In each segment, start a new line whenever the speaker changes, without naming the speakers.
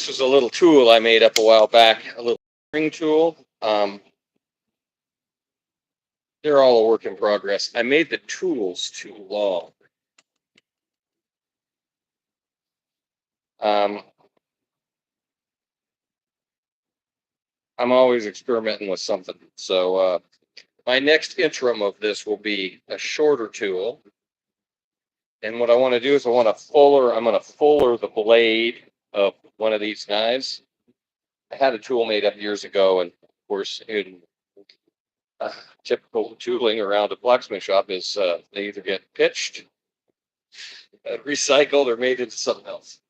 This was a little tool I made up a while back, a little ring tool. They're all a work in progress. I made the tools too long. I'm always experimenting with something. So my next interim of this will be a shorter tool. And what I want to do is I'm going to fuller the blade of one of these knives. I had a tool made up years ago, and of course, in typical tooling around a blacksmith shop is they either get pitched, recycled, or made into something else.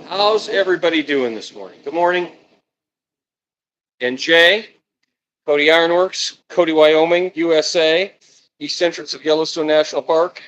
How's everybody doing this morning? Good morning. And Jay, Cody Iron Works, Cody, Wyoming, USA, east entrance of Yellowstone National Park.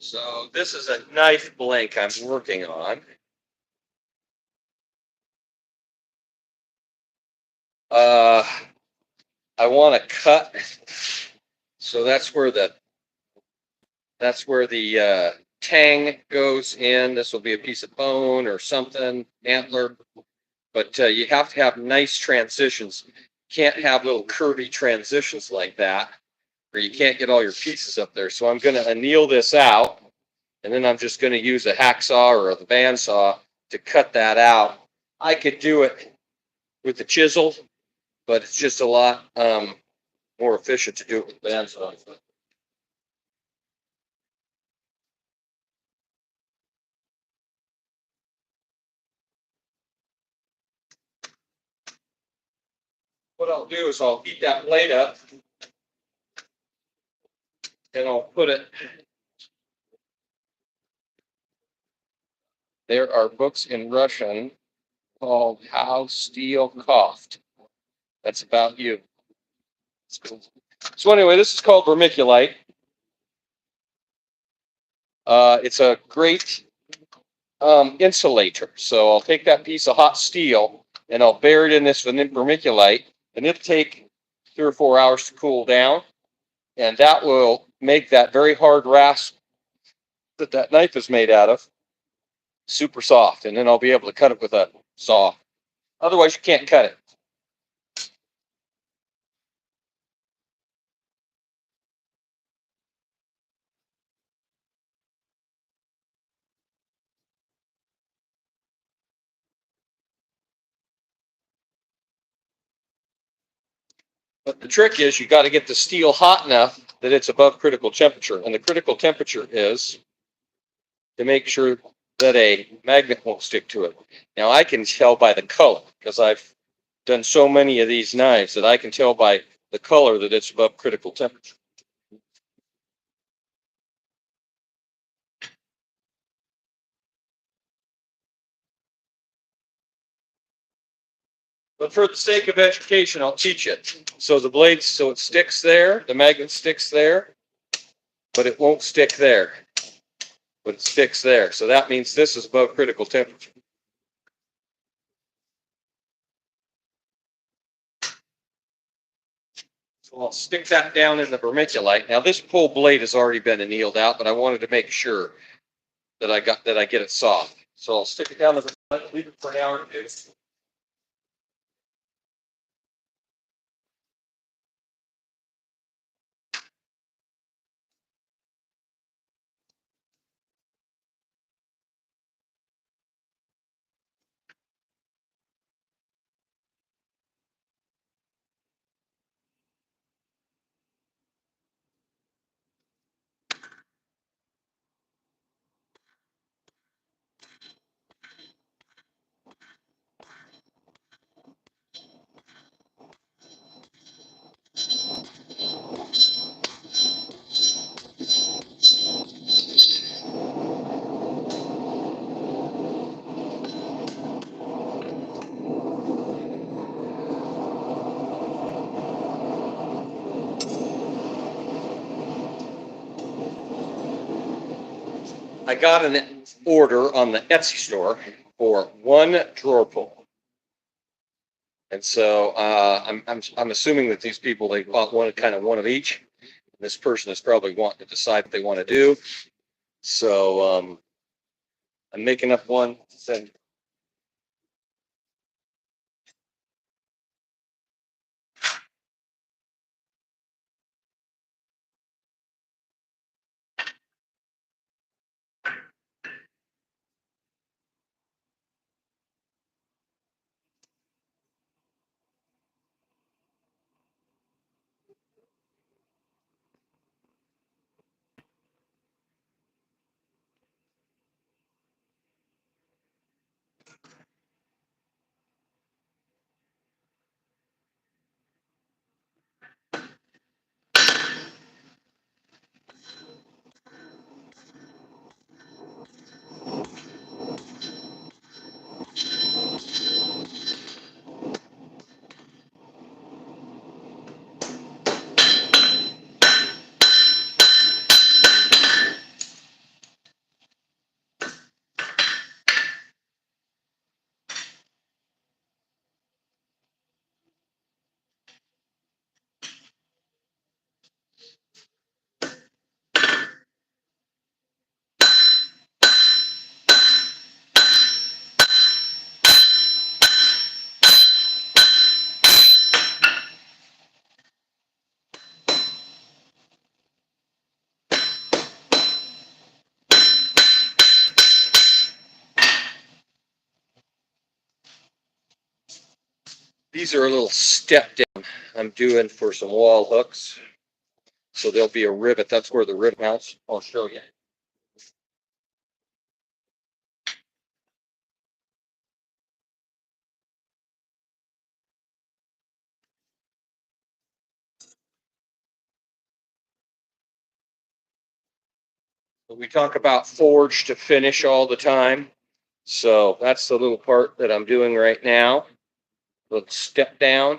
So this is a knife blank I'm working on. I want to cut, so that's where the tang goes in. This will be a piece of bone or something, antler. But you have to have nice transitions. You can't have little curvy transitions like that, or you can't get all your pieces up there. So I'm going to anneal this out, and then I'm just going to use a hacksaw or the bandsaw to cut that out. I could do it with the chisel, but it's just a lot more efficient to do it with bandsaw. What I'll do is I'll heat that blade up, and I'll put it. There are books in Russian called How Steel Coughed. That's about you. So anyway, this is called vermiculite. It's a great insulator. So I'll take that piece of hot steel and I'll bury it in this vermiculite, and it'll take 3 or 4 hours to cool down, and that will make that very hard rasp that knife is made out of super soft, and then I'll be able to cut it with a saw. Otherwise, you can't cut it. But the trick is you got to get the steel hot enough that it's above critical temperature. And the critical temperature is to make sure that a magnet won't stick to it. Now, I can tell by the color, because I've done so many of these knives, that I can tell by the color that it's above critical temperature. But for the sake of education, I'll teach it. So the blade, so it sticks there, the magnet sticks there, but it won't stick there. but it's fixed there. So that means this is above critical temperature. So I'll stick that down in the vermiculite. Now this pole blade has already been annealed out, but I wanted to make sure that I get it soft. So I'll stick it down in the vermiculite, leave it for an hour or two. I got an order on the Etsy store for one drawer pull. And so I'm assuming that these people, they bought one of each. This person is probably wanting to decide what they want to do. So I'm making up one to send. These are a little step down I'm doing for some wall hooks. So there'll be a rivet. That's where the rivet mounts. I'll show you. We talk about forge to finish all the time. So that's the little part that I'm doing right now. Let's step down,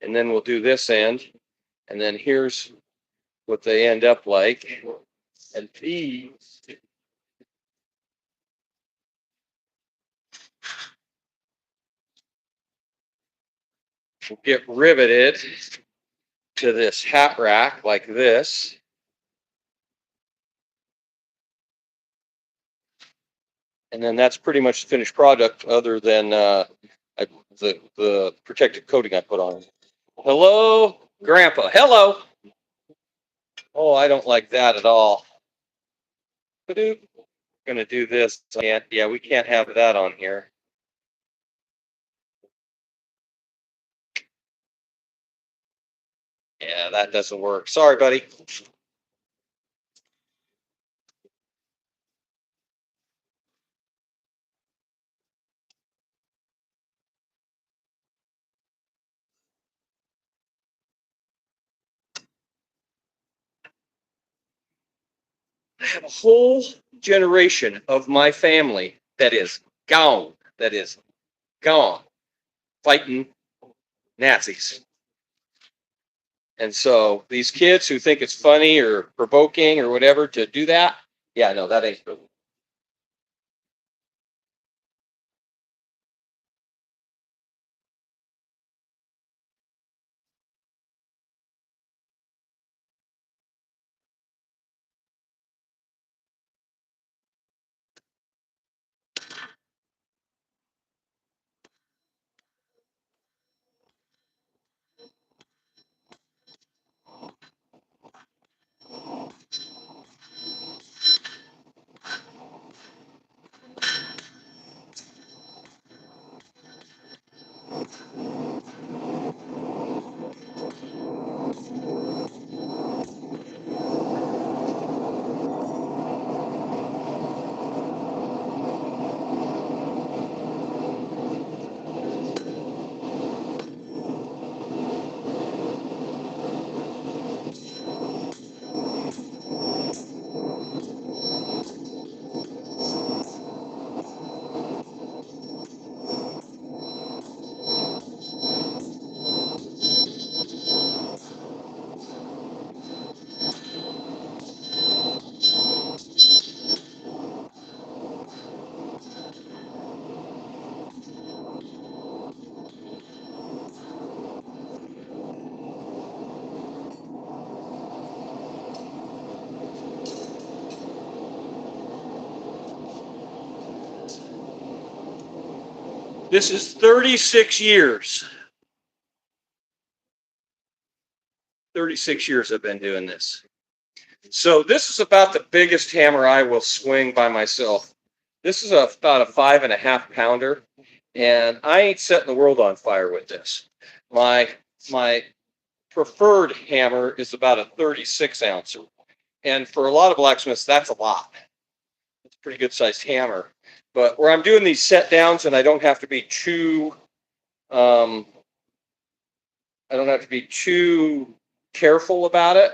and then we'll do this end. And then here's what they end up like. And these will get riveted to this hat rack like this. And then that's pretty much the finished product, other than the protective coating I put on. Hello, Grandpa. Hello. Oh, I don't like that at all. Gonna do this. Yeah, we can't have that on here. Yeah, that doesn't work. Sorry, buddy. I have a whole generation of my family that is gone, fighting Nazis. And so these kids who think it's funny or provoking or whatever to do that, Yeah, no, that ain't good. This is 36 years. 36 years I've been doing this. So this is about the biggest hammer I will swing by myself. This is about a 5.5 pounder, and I ain't setting the world on fire with this. My preferred hammer is about a 36 ouncer, and for a lot of blacksmiths, that's a lot. It's a pretty good sized hammer. But where I'm doing these set downs, and I don't have to be too careful about it.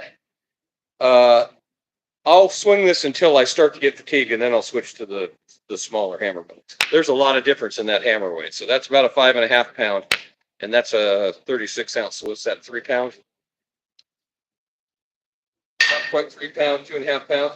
I'll swing this until I start to get fatigued, and then I'll switch to the smaller hammer. But there's a lot of difference in that hammer weight. So that's about a 5.5 pound, and that's a 36 ounce. So what's that, 3 pounds? Not quite 3 pounds, 2.5 pounds.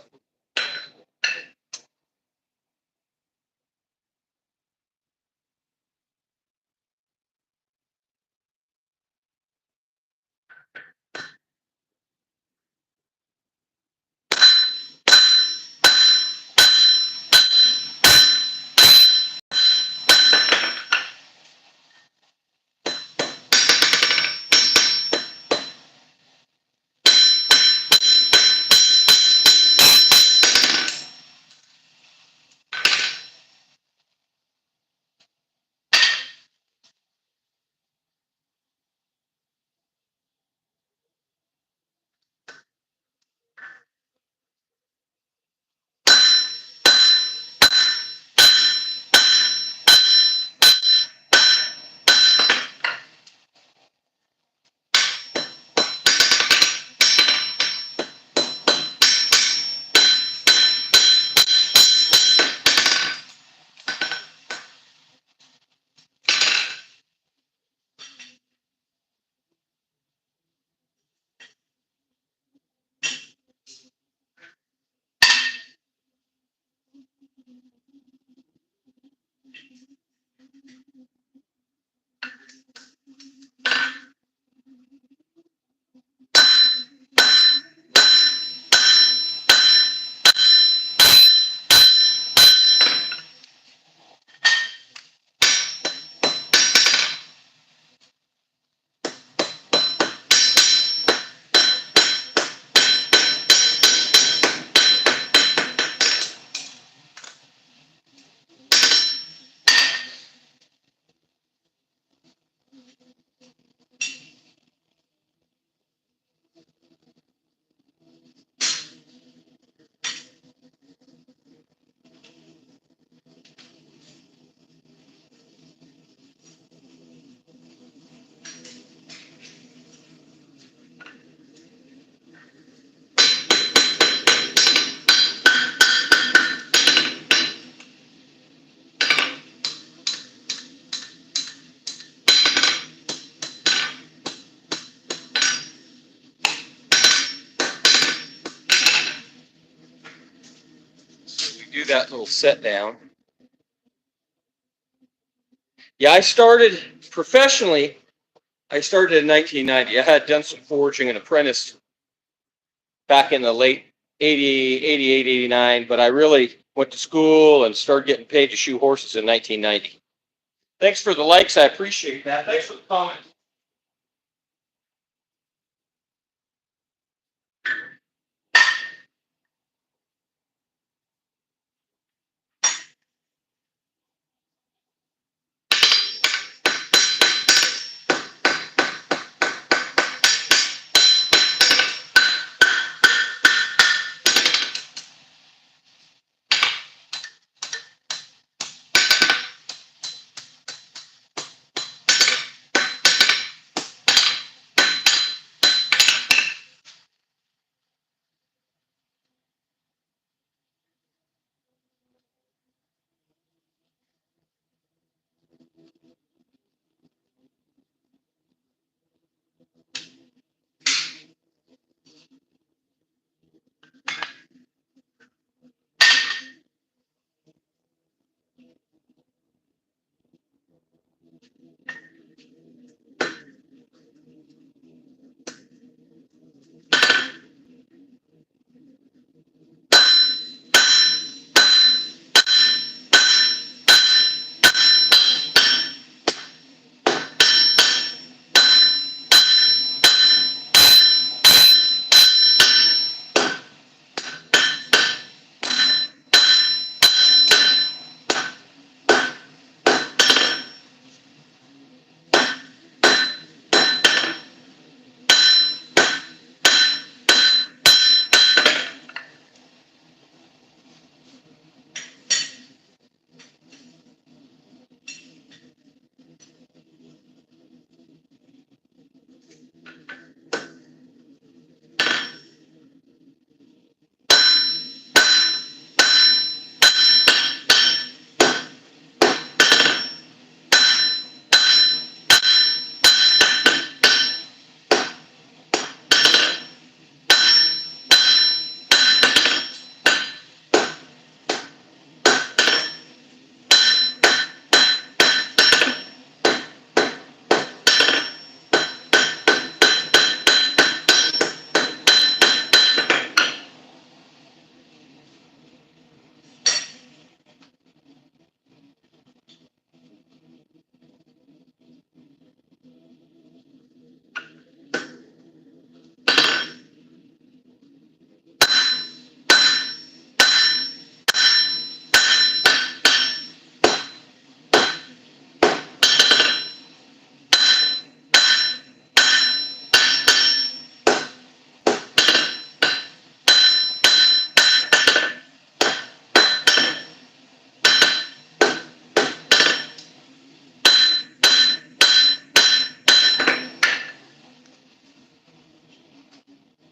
that little set down. Yeah, I started professionally. I started in 1990. I had done some forging and apprenticed back in the late 88, 89, but I really went to school and started getting paid to shoe horses in 1990. Thanks for the likes. I appreciate that. Thanks for the comments.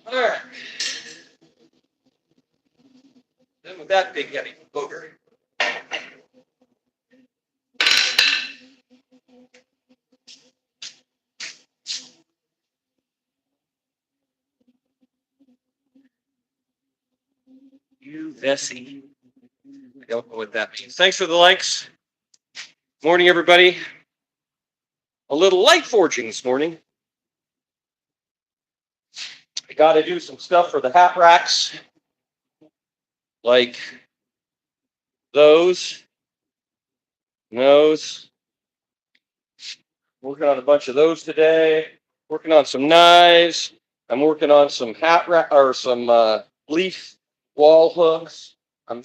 All right. Then with that big heavy booger. You Vessi. I don't know what that means. Thanks for the likes. Morning, everybody. A little light forging this morning. I got to do some stuff for the hat racks, like those, those. Working on a bunch of those today. Working on some knives. I'm working on some hat rack or some leaf wall hooks. I'm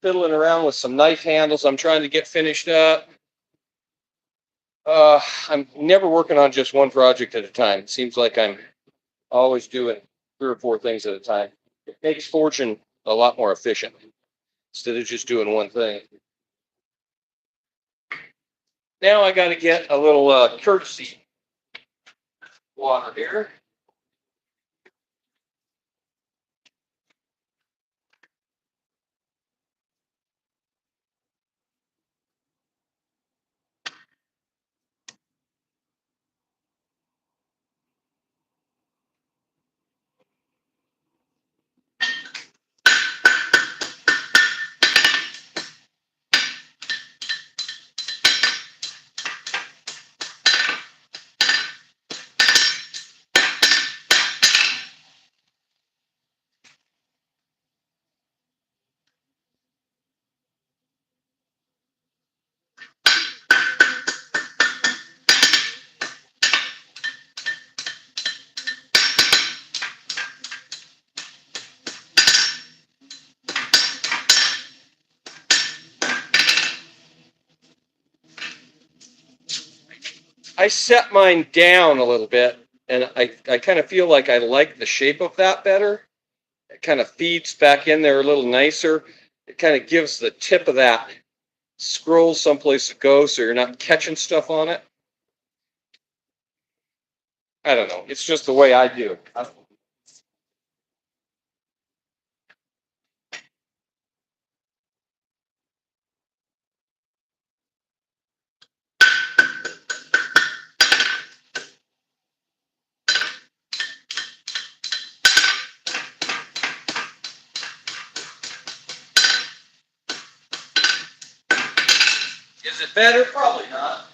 fiddling around with some knife handles. I'm trying to get finished up. I'm never working on just one project at a time. It seems like I'm always doing 3 or 4 things at a time. It makes forging a lot more efficient instead of just doing one thing. Now I got to get a little courtesy water here. I set mine down a little bit, and I kind of feel like I like the shape of that better. It kind of feeds back in there a little nicer. It kind of gives the tip of that scroll someplace to go so you're not catching stuff on it. I don't know. It's just the way I do. Is it better? Probably not.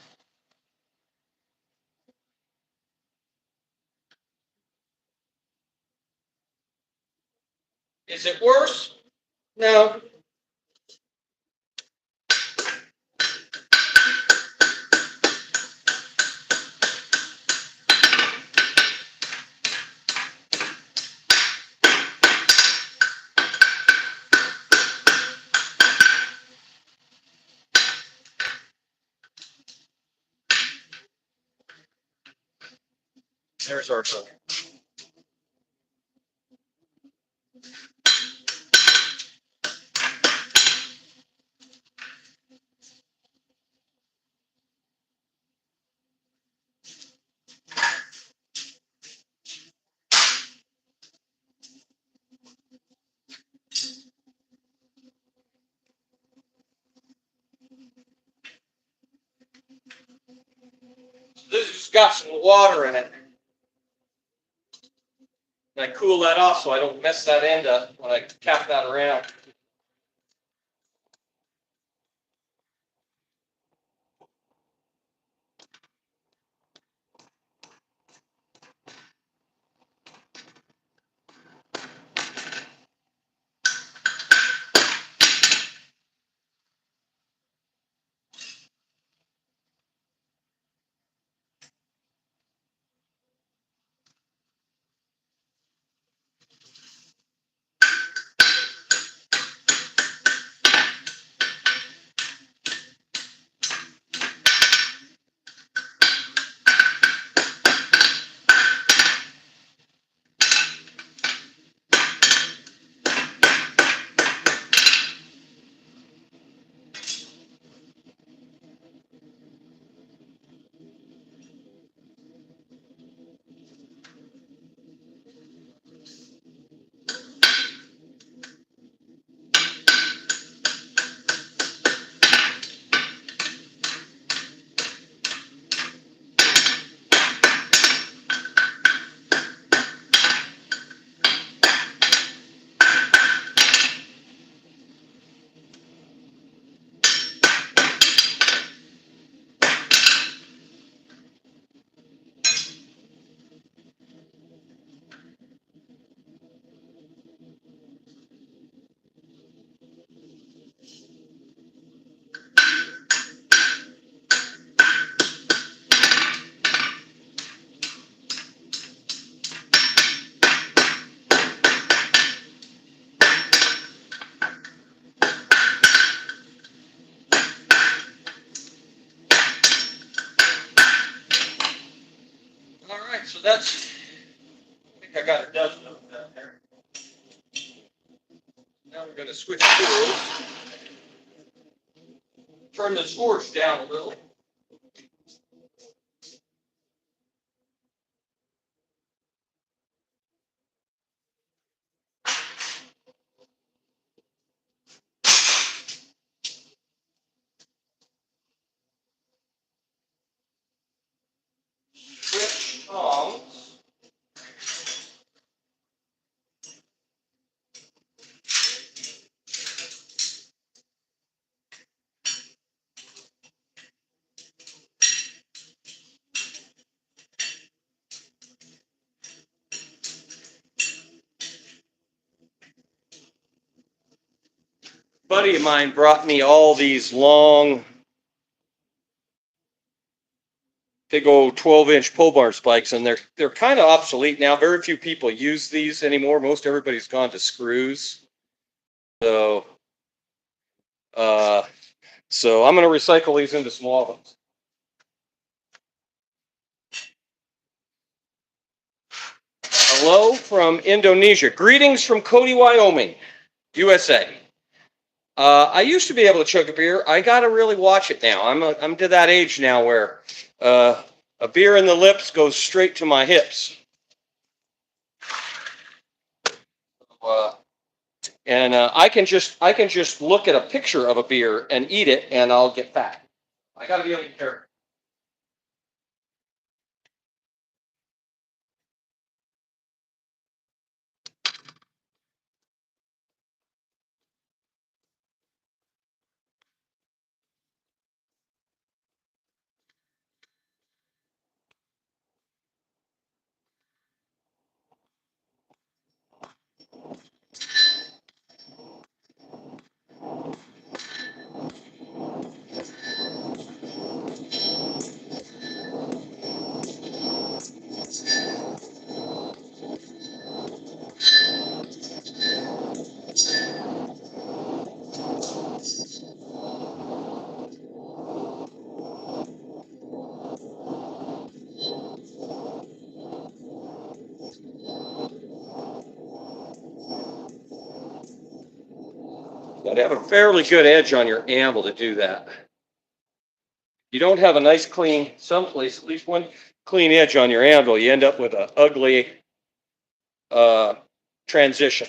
Is it worse? No. There's our phone. This has got some water in it. And I cool that off so I don't mess that end up when I tap that around. All right, so that's, I think I got a dozen of them down there. Now we're going to switch tools. Turn the torch down a little. Switch tongs. A buddy of mine brought me all these long, big old 12-inch pole barn spikes, and they're kind of obsolete now. Very few people use these anymore. Most everybody's gone to screws. So, so I'm going to recycle these into small ones. Hello from Indonesia. Greetings from Cody, Wyoming, USA. I used to be able to chug a beer. I got to really watch it now. I'm to that age now where a beer in the lips goes straight to my hips. And I can just look at a picture of a beer and eat it, and I'll get fat. I got to be able to be careful. Got to have a fairly good edge on your anvil to do that. You don't have a nice clean, someplace, at least one clean edge on your anvil, you end up with an ugly transition.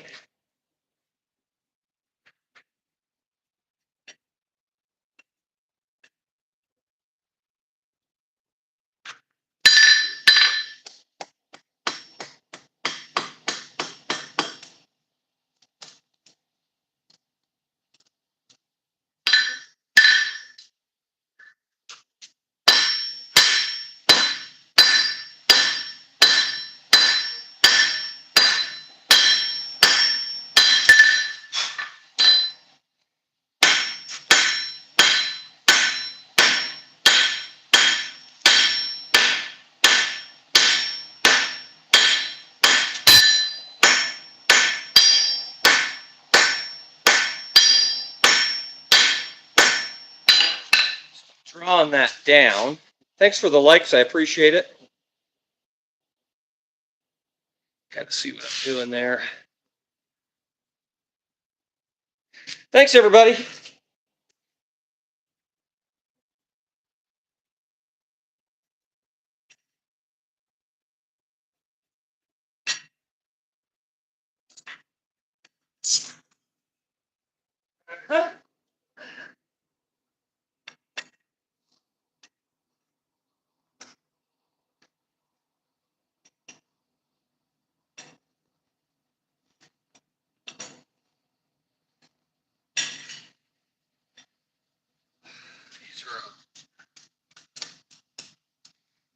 Drawing that down. Thanks for the likes. I appreciate it. Got to see what I'm doing there. Thanks, everybody.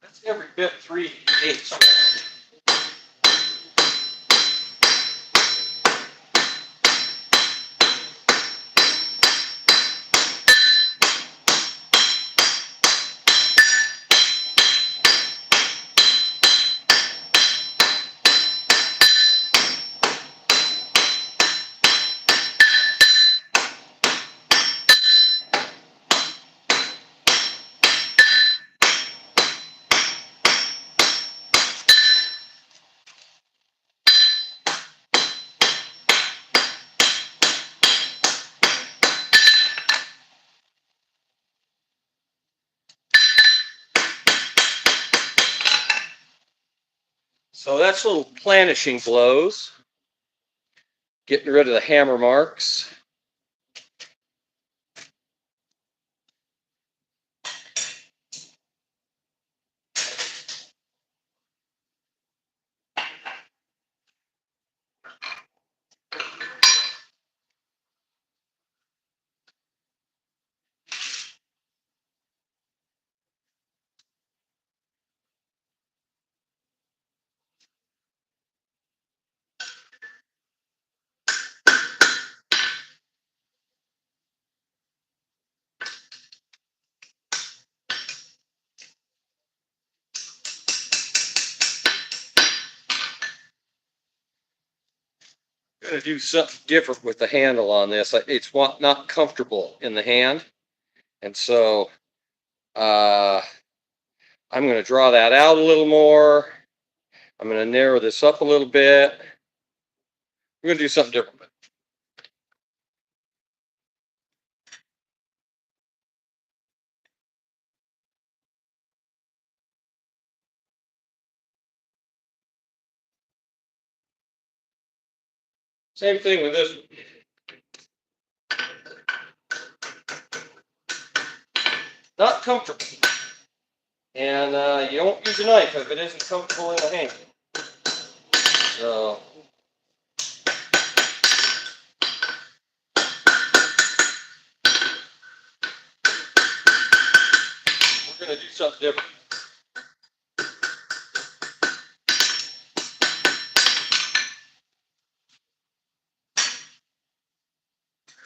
That's every bit 3/8. So that's little planishing blows. Getting rid of the hammer marks. Going to do something different with the handle on this. It's not comfortable in the hand. And so I'm going to draw that out a little more. I'm going to narrow this up a little bit. We're going to do something different. Same thing with this one. Not comfortable. And you don't use a knife if it isn't comfortable in the hand. So we're going to do something different.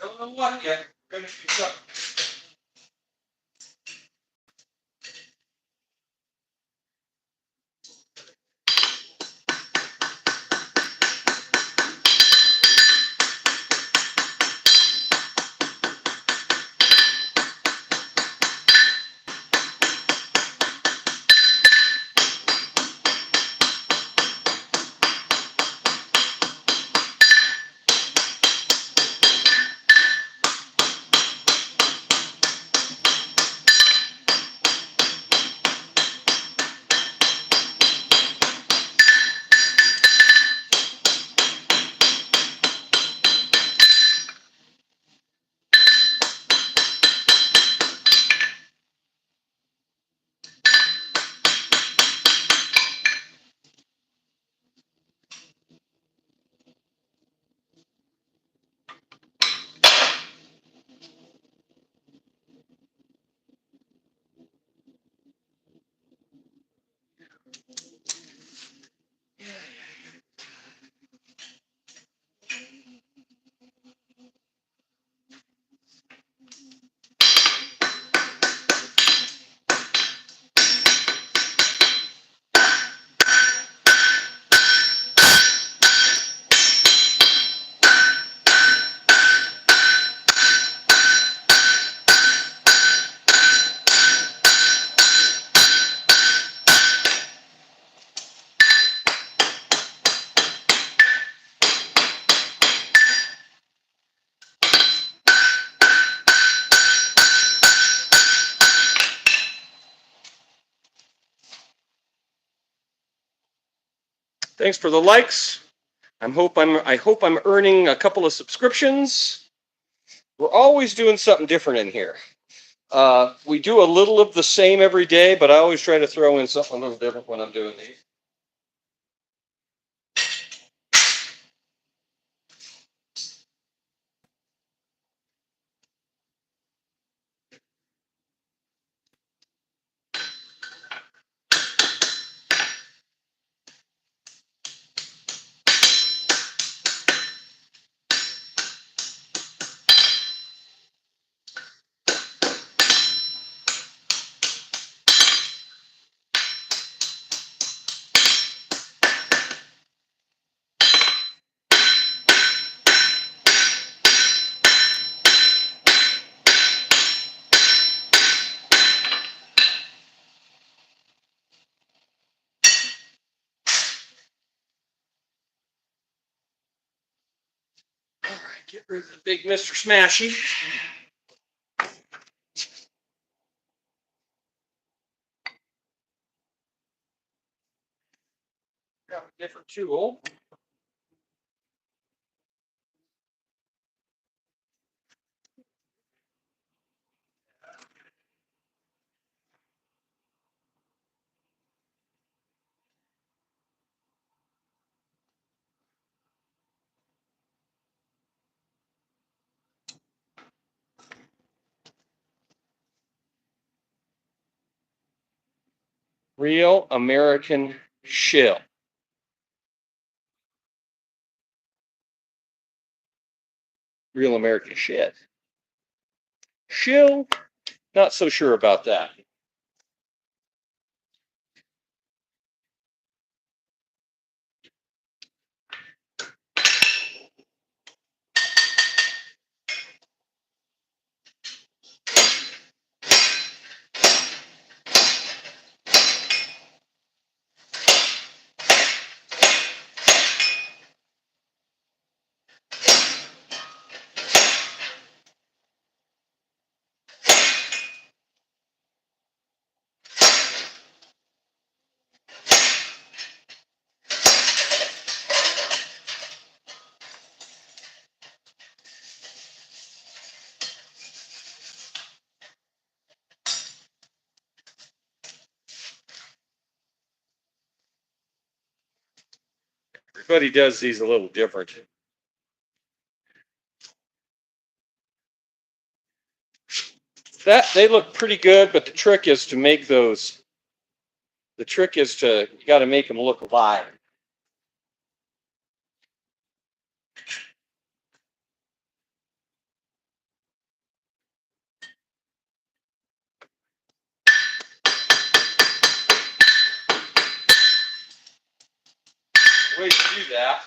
I don't know what yet. We're going to do something. Thanks for the likes. I hope I'm earning a couple of subscriptions. We're always doing something different in here. We do a little of the same every day, but I always try to throw in something a little different when I'm doing these. All right, get rid of the big Mr. Smashy. Grab a different tool. Real American shill. Real American shit. Shill, not so sure about that. Everybody does these a little different. That they look pretty good, but the trick is to make those. The trick is you got to make them look live. The way to do that.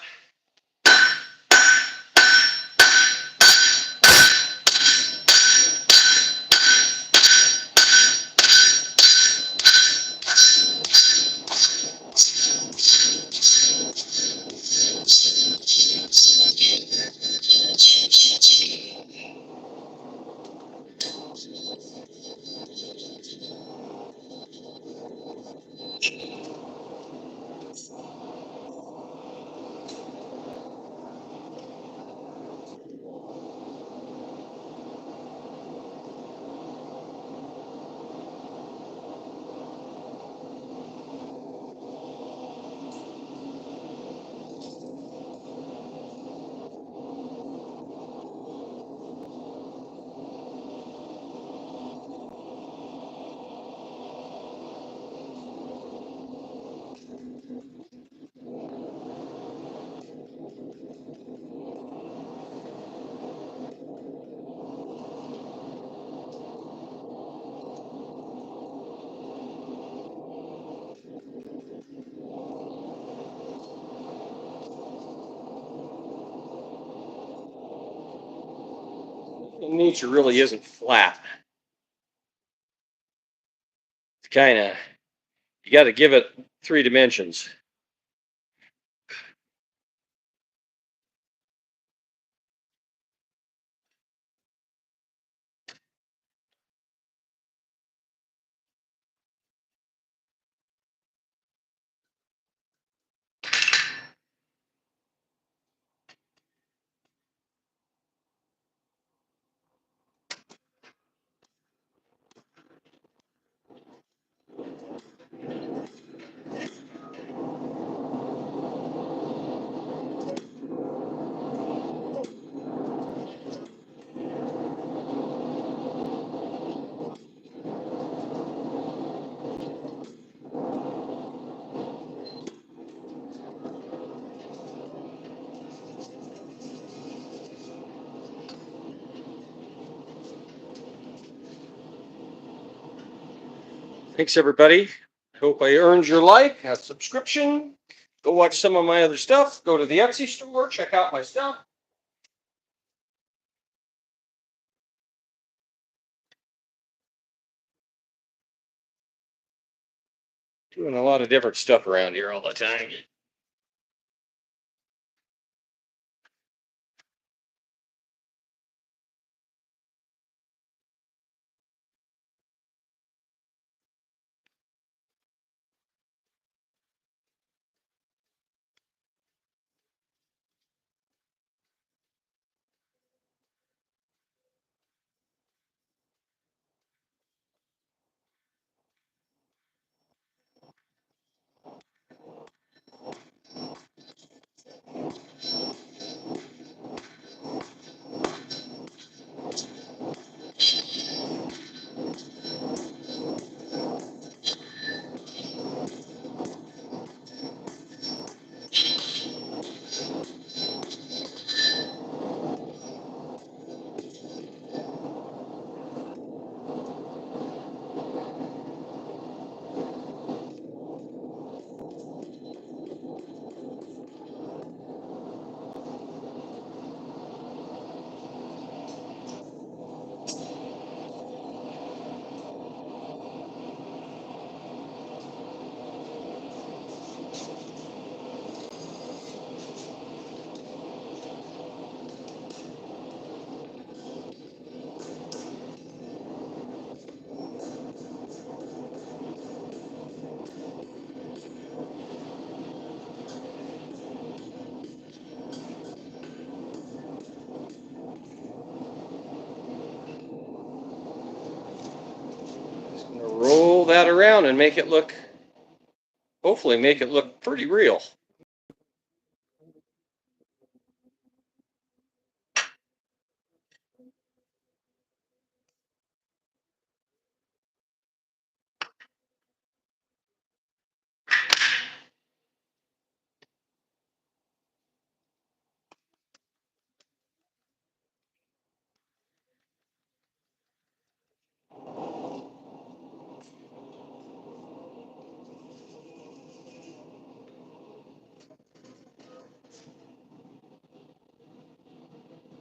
Nature really isn't flat. It's kind of, you got to give it 3 dimensions. Thanks, everybody. Hope I earned your like, a subscription. Go watch some of my other stuff. Go to the Etsy store, check out my stuff. Doing a lot of different stuff around here all the time. Just gonna roll that around and make it look, hopefully make it look pretty real.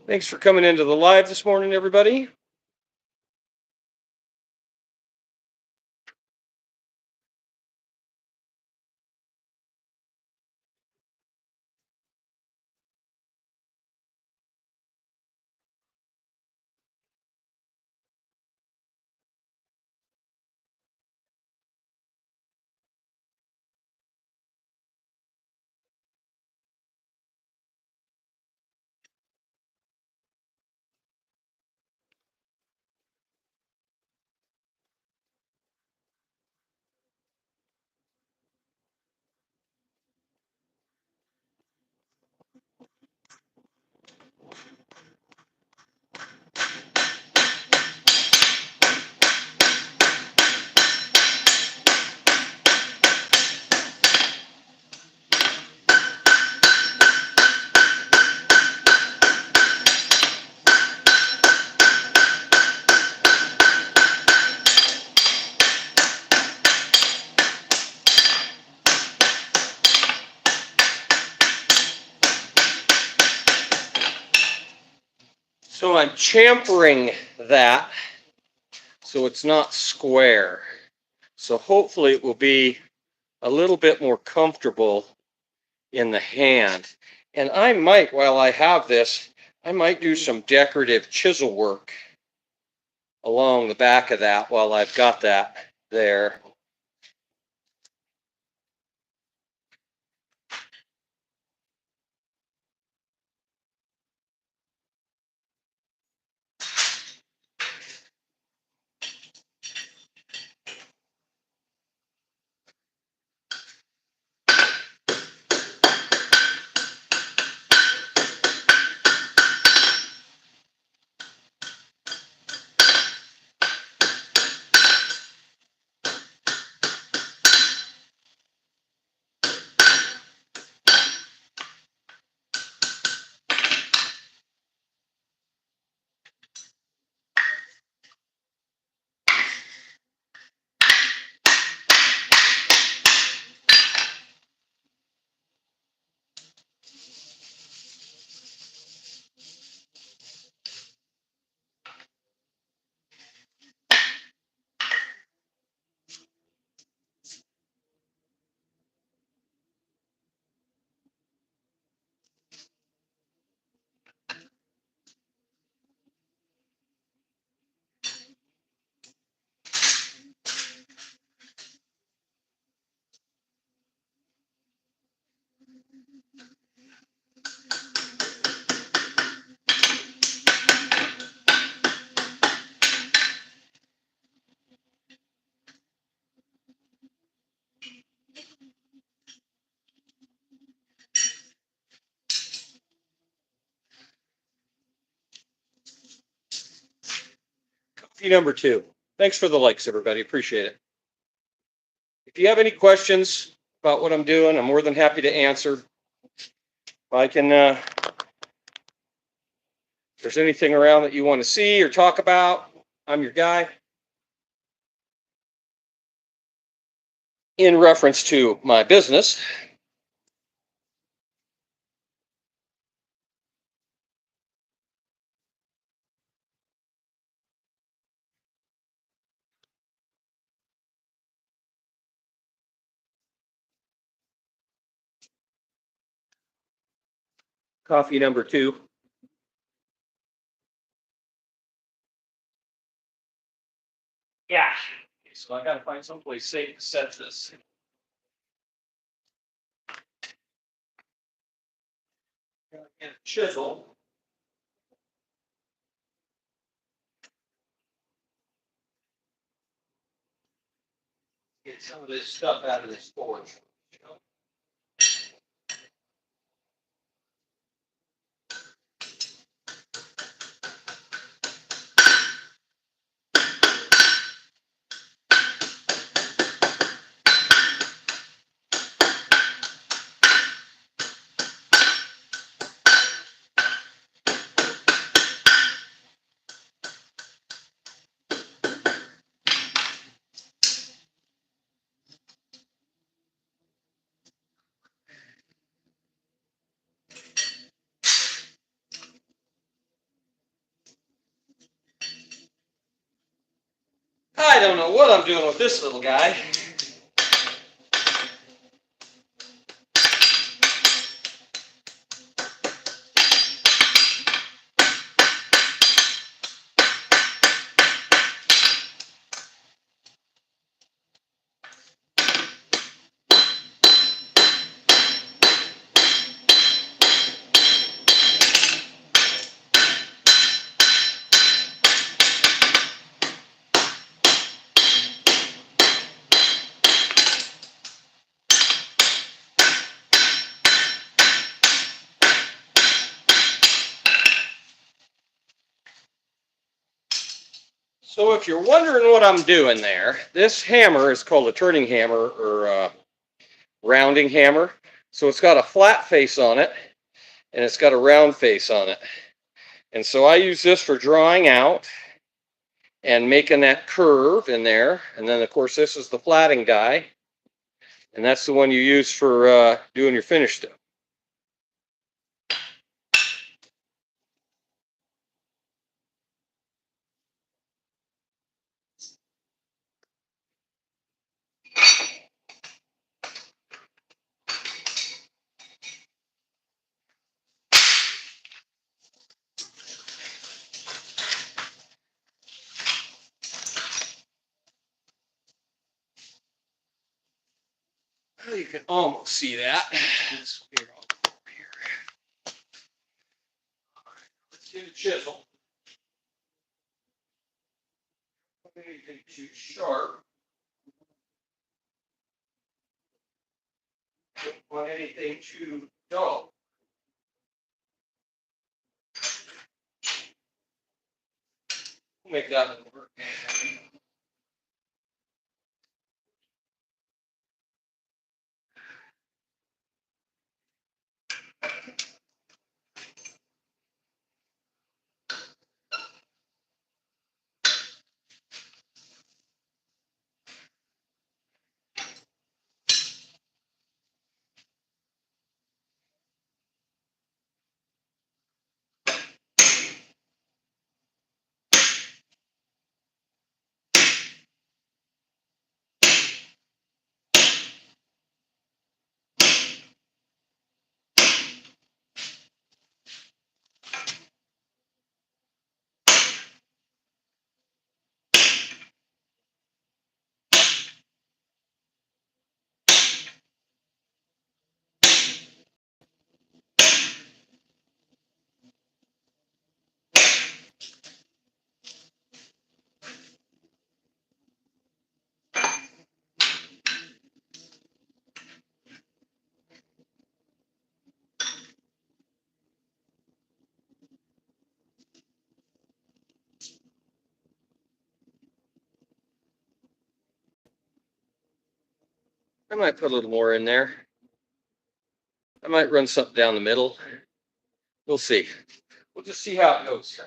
Thanks for coming into the live this morning, everybody. So I'm chamfering that so it's not square. So hopefully it will be a little bit more comfortable in the hand. And I might, while I have this, I might do some decorative chisel work along the back of that while I've got that there. Coffee number 2. Thanks for the likes, everybody. Appreciate it. If you have any questions about what I'm doing, I'm more than happy to answer. I can, if there's anything around that you want to see or talk about, I'm your guy. In reference to my business, coffee number 2. Yeah. So I got to find someplace safe to set this. Get a chisel. Get some of this stuff out of this forge. I don't know what I'm doing with this little guy. So if you're wondering what I'm doing there, this hammer is called a turning hammer or a rounding hammer. So it's got a flat face on it and it's got a round face on it. And so I use this for drawing out and making that curve in there. And then of course this is the flatting die. And that's the one you use for doing your finish stuff. Well, you can almost see that. Let's get a chisel. Not anything too sharp. Don't want anything too dull. We'll make that work. I might put a little more in there. I might run something down the middle. We'll see. We'll just see how it goes.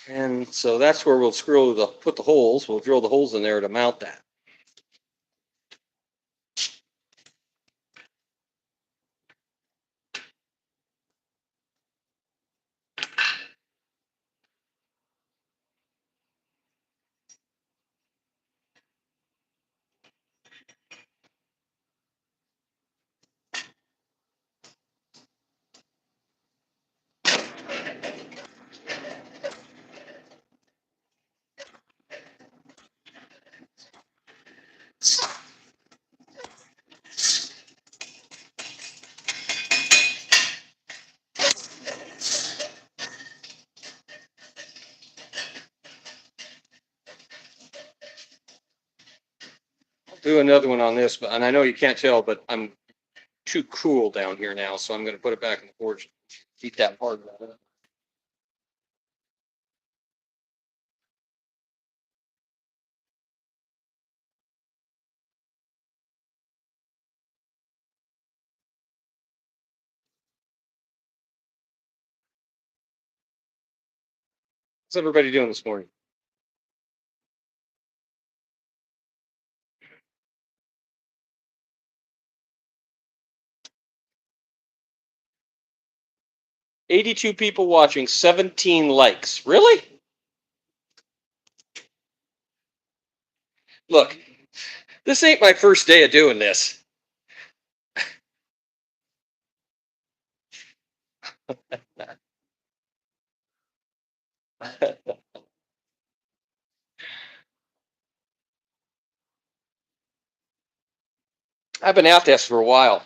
And so that's where we'll put the holes. We'll drill the holes in there to mount that. do another one on this, and I know you can't tell, but I'm too cool down here now, so I'm going to put it back in the porch. Keep that part of it. What's everybody doing this morning? $82 people watching, 17 likes. Really? Look, this ain't my first day of doing this. I've been at this for a while.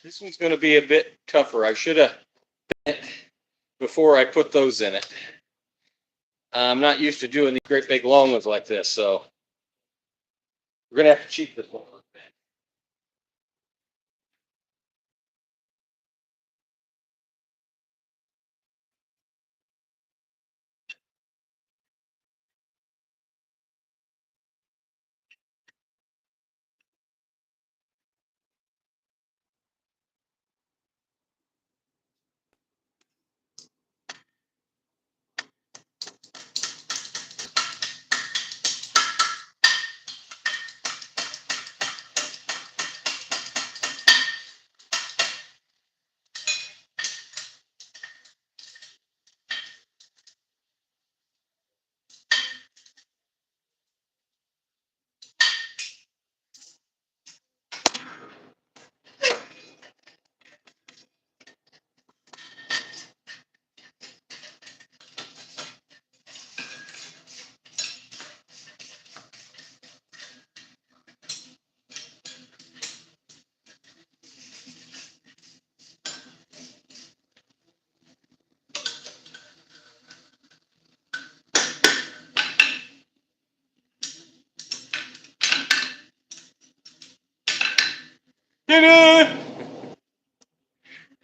This one's going to be a bit tougher. I should have before I put those in it. I'm not used to doing these great big long ones like this, so we're going to have to cheat this one.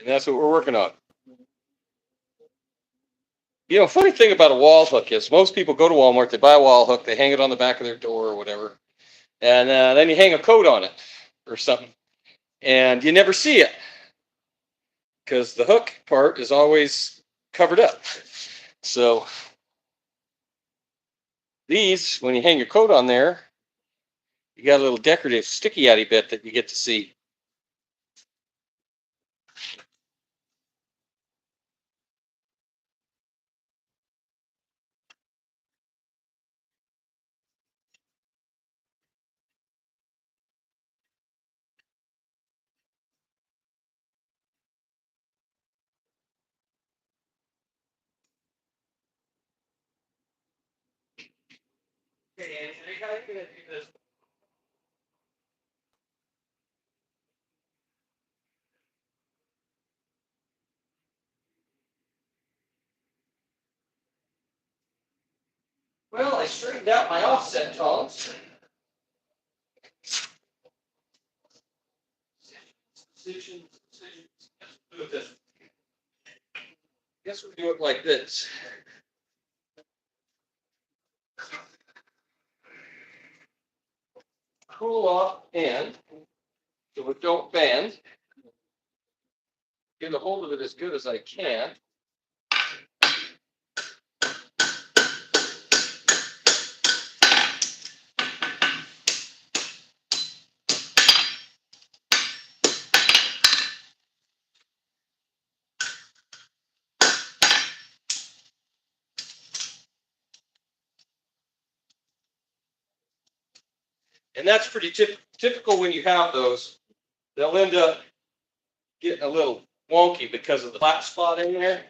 And that's what we're working on. You know, funny thing about a wall hook is most people go to Walmart, they buy a wall hook, they hang it on the back of their door or whatever, and then you hang a coat on it or something, and you never see it because the hook part is always covered up. So these, when you hang your coat on there, you got a little decorative sticky-outy bit that you get to see. Okay, Anthony, how are you going to do this? Well, I straightened out my offset tones. Decisions I guess we do it like this. Cool off and so it don't bend. Get a hold of it as good as I can. And that's pretty typical when you have those. They'll end up getting a little wonky because of the flat spot in there.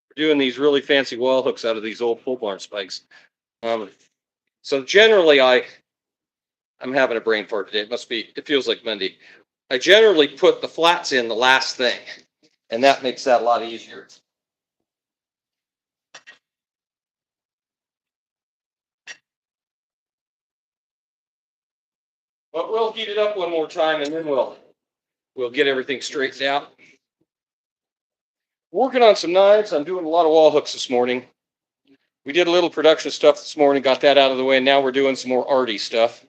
We're doing these really fancy wall hooks out of these old pole barn spikes. So generally I'm having a brain fart today. It feels like Monday. I generally put the flats in the last thing, and that makes that a lot easier. But we'll heat it up one more time, and then we'll get everything straightened out. Working on some knives. I'm doing a lot of wall hooks this morning. We did a little production stuff this morning, got that out of the way, and now we're doing some more arty stuff.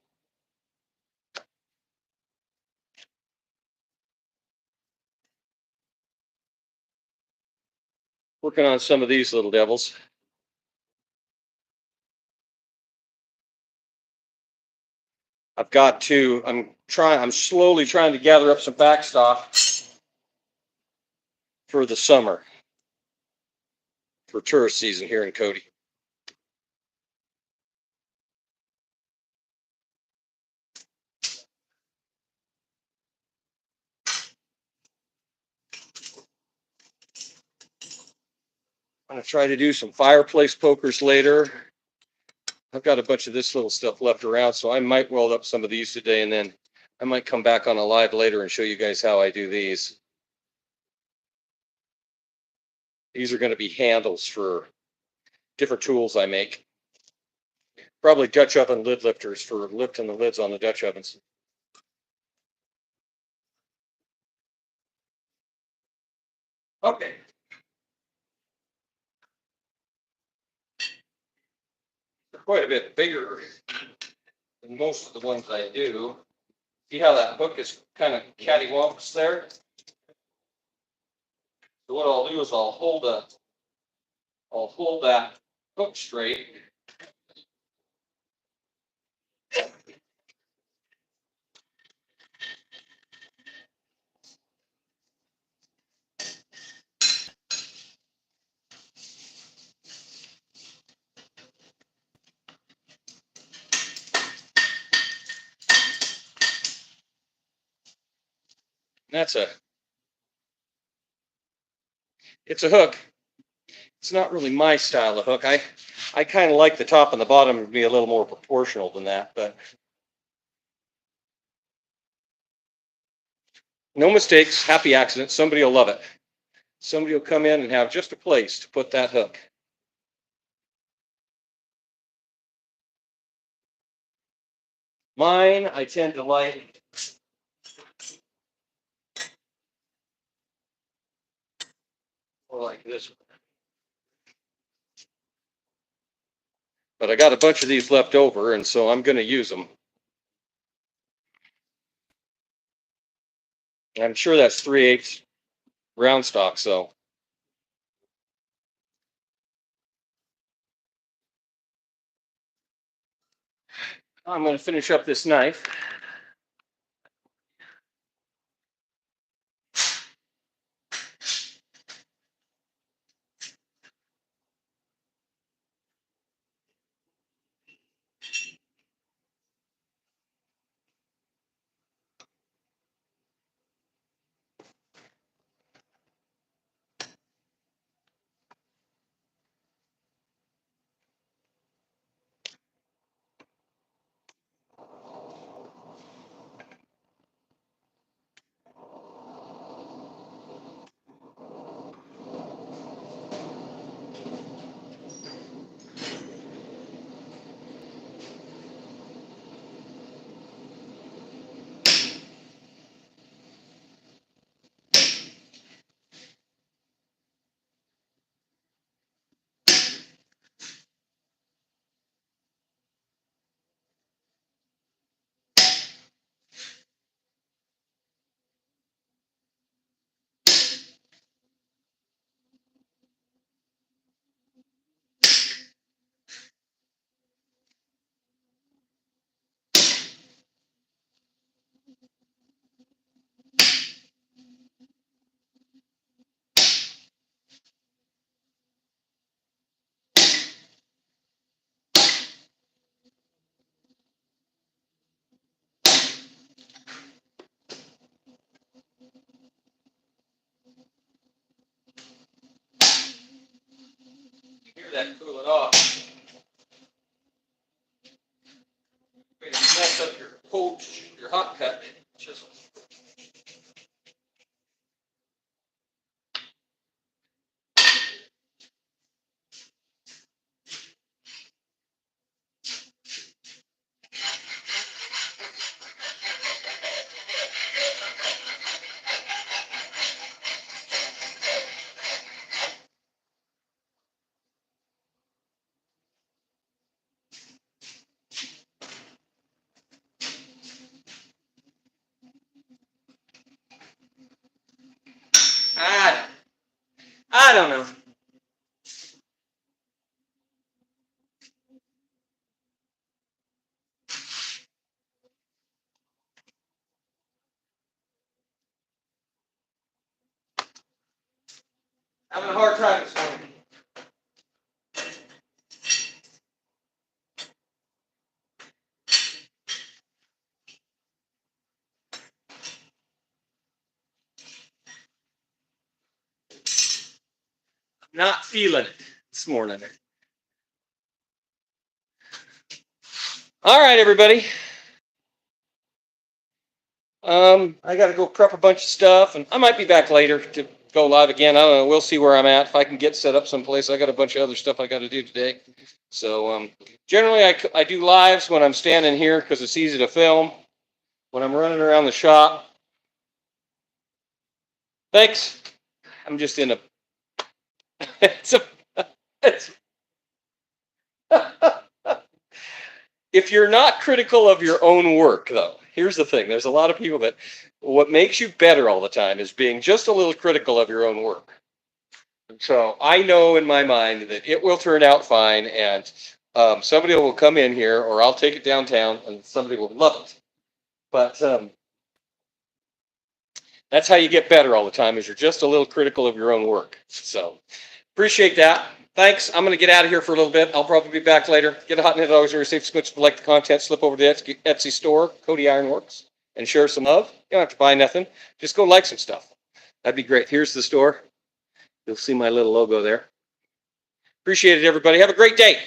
Working on some of these little devils. I'm slowly trying to gather up some backstock for the summer, for tourist season here in Cody. I'm going to try to do some fireplace pokers later. I've got a bunch of this little stuff left around, so I might weld up some of these today, and then I might come back on a live later and show you guys how I do these. These are going to be handles for different tools I make. Probably Dutch oven lid lifters for lifting the lids on the Dutch ovens. Okay. They're quite a bit bigger than most of the ones I do. See how that hook is kind of cattywampus there? So what I'll do is I'll hold that hook straight. It's a hook. It's not really my style of hook. I kind of like the top and the bottom to be a little more proportional than that, but no mistakes, happy accident. Somebody will love it. Somebody will come in and have just a place to put that hook. Mine, I tend to like more like this one. But I got a bunch of these left over, and so I'm going to use them. I'm sure that's 3/8 round stock, so. I'm going to finish up this knife. that and cool it off. Way to mess up your hot cut chisel. I don't know. Having a hard time this morning. Not feeling it this morning. All right, everybody. I got to go prep a bunch of stuff, and I might be back later to go live again. I don't know. We'll see where I'm at. If I can get set up someplace, I got a bunch of other stuff I got to do today. So generally, I do lives when I'm standing here because it's easy to film. When I'm running around the shop. Thanks. I'm just in a. It's if you're not critical of your own work, though, here's the thing. There's a lot of people that what makes you better all the time is being just a little critical of your own work. So I know in my mind that it will turn out fine, and somebody will come in here, or I'll take it downtown, and somebody will love it. But that's how you get better all the time, is you're just a little critical of your own work. So appreciate that. Thanks. I'm going to get out of here for a little bit. I'll probably be back later. Get a hot knit always receive switch. Like the content, slip over to the Etsy store, Cody Iron Works, and share some love. You don't have to buy nothing. Just go like some stuff. That'd be great. Here's the store. You'll see my little logo there. Appreciate it, everybody. Have a great day.